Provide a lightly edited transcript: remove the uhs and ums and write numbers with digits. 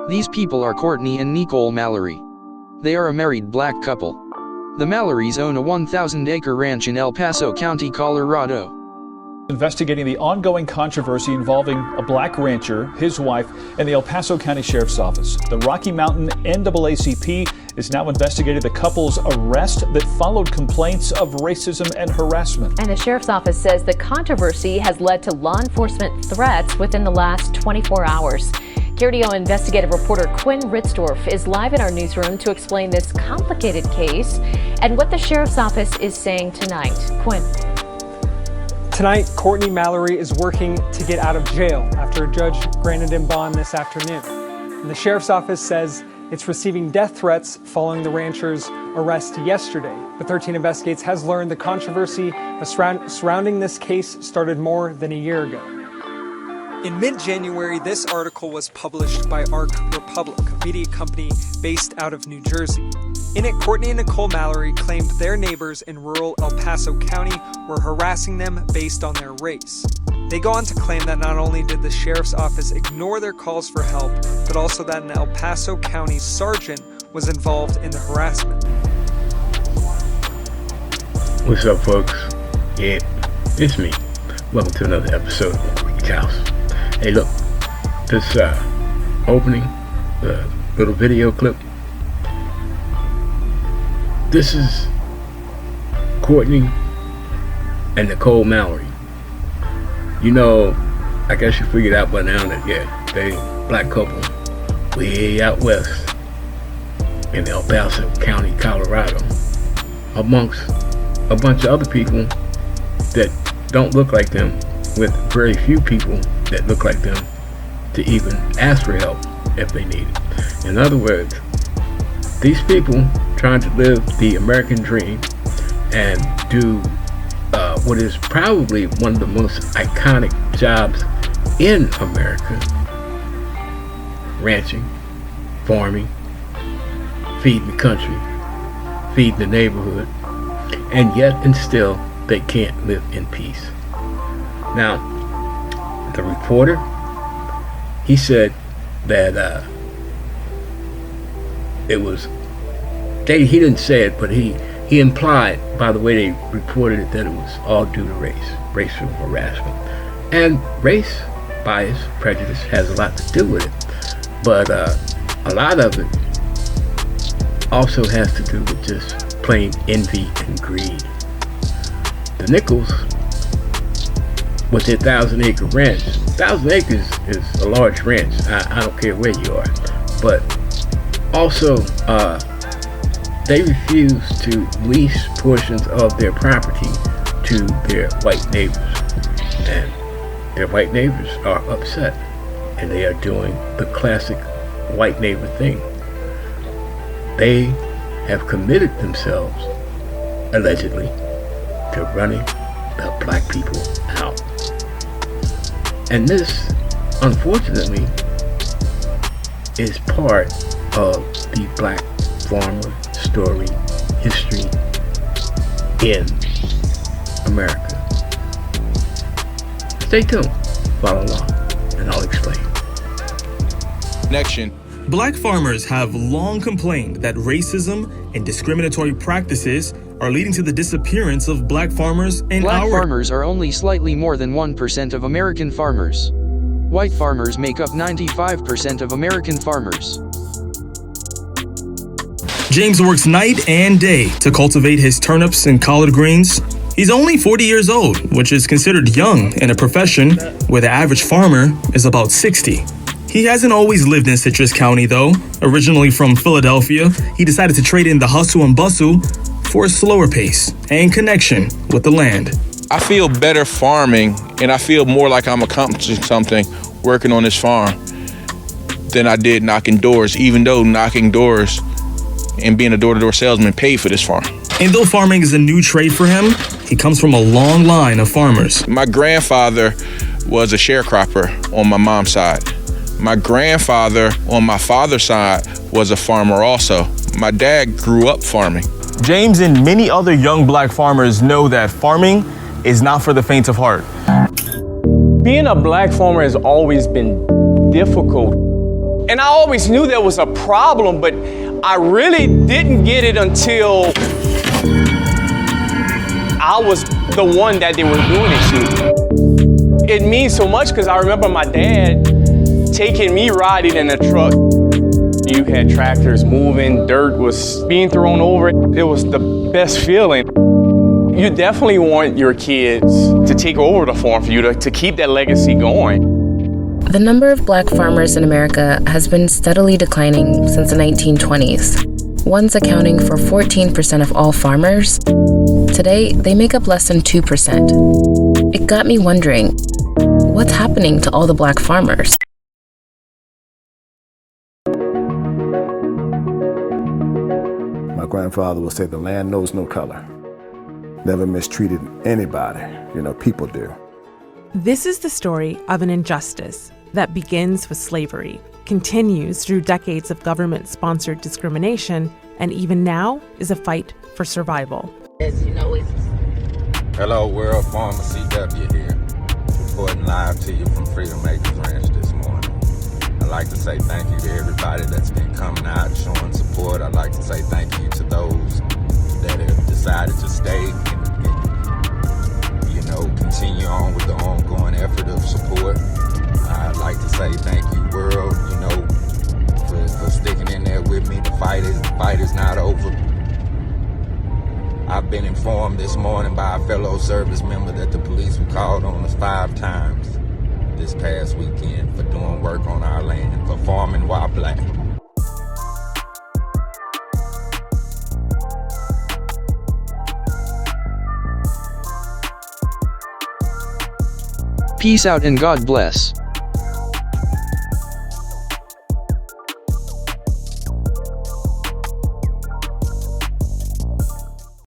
These people are Courtney and Nicole Mallory. They are a married black couple. The Mallorys own a 1,000-acre ranch in El Paso County, Colorado. Investigating the ongoing controversy involving a black rancher, his wife, and the El Paso County Sheriff's Office. The Rocky Mountain NAACP is now investigating the couple's arrest that followed complaints of racism and harassment. And the Sheriff's Office says the controversy has led to law enforcement threats within the last 24 hours. KRDO investigative reporter Quinn Ritzdorf is live in our newsroom to explain this complicated case and what the Sheriff's Office is saying tonight. Quinn. Tonight, Courtney Mallory is working to get out of jail after a judge granted him bond this afternoon. And the Sheriff's Office says it's receiving death threats following the rancher's arrest yesterday. But 13 Investigates has learned the controversy surrounding this case started more than a year ago. In mid-January, this article was published by Arc Republic, a media company based out of New Jersey. In it, Courtney and Nicole Mallory claimed their neighbors in rural El Paso County were harassing them based on their race. They go on to claim that not only did the Sheriff's Office ignore their calls for help, but also that an El Paso County sergeant was involved in the harassment. What's up, folks? Yeah, it's me. Welcome to another episode of Week's House. Hey, look, this opening, the little video clip, this is Courtney and Nicole Mallory. You know, I guess you figured out by now that, yeah, they black couple way out west in El Paso County, Colorado, amongst a bunch of other people that don't look like them, with very few people that look like them to even ask for help if they need it. In other words, these people trying to live the American dream and do what is probably one of the most iconic jobs in America: ranching, farming, feeding the country, feeding the neighborhood, and yet and still they can't live in peace. Now, the reporter, he said that it was, he didn't say it, but he implied by the way they reported it that it was all due to racial harassment. And race, bias, prejudice has a lot to do with it. But a lot of it also has to do with just plain envy and greed. The Nichols, with their 1,000-acre ranch. 1,000 acres is a large ranch. I don't care where you are. But also, they refuse to lease portions of their property to their white neighbors. And their white neighbors are upset. And they are doing the classic white neighbor thing. They have committed themselves, allegedly, to running the black people out. And this, unfortunately, is part of the black farmer story history in America. Stay tuned, follow along, and I'll explain. Connection. Black farmers have long complained that racism and discriminatory practices are leading to the disappearance of black farmers in Black farmers are only slightly more than 1% of American farmers. White farmers make up 95% of American farmers. James works night and day to cultivate his turnips and collard greens. He's only 40 years old, which is considered young in a profession where the average farmer is about 60. He hasn't always lived in Citrus County, though. Originally from Philadelphia, he decided to trade in the hustle and bustle for a slower pace and connection with the land. I feel better farming, and I feel more like I'm accomplishing something working on this farm than I did knocking doors, even though knocking doors and being a door-to-door salesman paid for this farm. And though farming is a new trade for him, he comes from a long line of farmers. My grandfather was a sharecropper on my mom's side. My grandfather on my father's side was a farmer also. My dad grew up farming. James and many other young black farmers know that farming is not for the faint of heart. Being a black farmer has always been difficult. And I always knew there was a problem, but I really didn't get it until I was the one that they were doing it to. It means so much because I remember my dad taking me riding in a truck. You had tractors moving, dirt was being thrown over. It was the best feeling. You definitely want your kids to take over the farm for you to keep that legacy going. The number of black farmers in America has been steadily declining since the 1920s. Once accounting for 14% of all farmers, today they make up less than 2%. It got me wondering, what's happening to all the black farmers? My grandfather would say the land knows no color. Never mistreated anybody, people do. This is the story of an injustice that begins with slavery, continues through decades of government-sponsored discrimination, and even now is a fight for survival. Hello world, Farmer CW here, reporting live to you from Freedom Acres Ranch this morning. I'd like to say thank you to everybody that's been coming out and showing support. I'd like to say thank you to those that have decided to stay and continue on with the ongoing effort of support. I'd like to say thank you, world, for sticking in there with me. The fight is not over. I've been informed this morning by a fellow service member that the police were called on us 5 times this past weekend for doing work on our land and for farming while black. Peace out and God bless.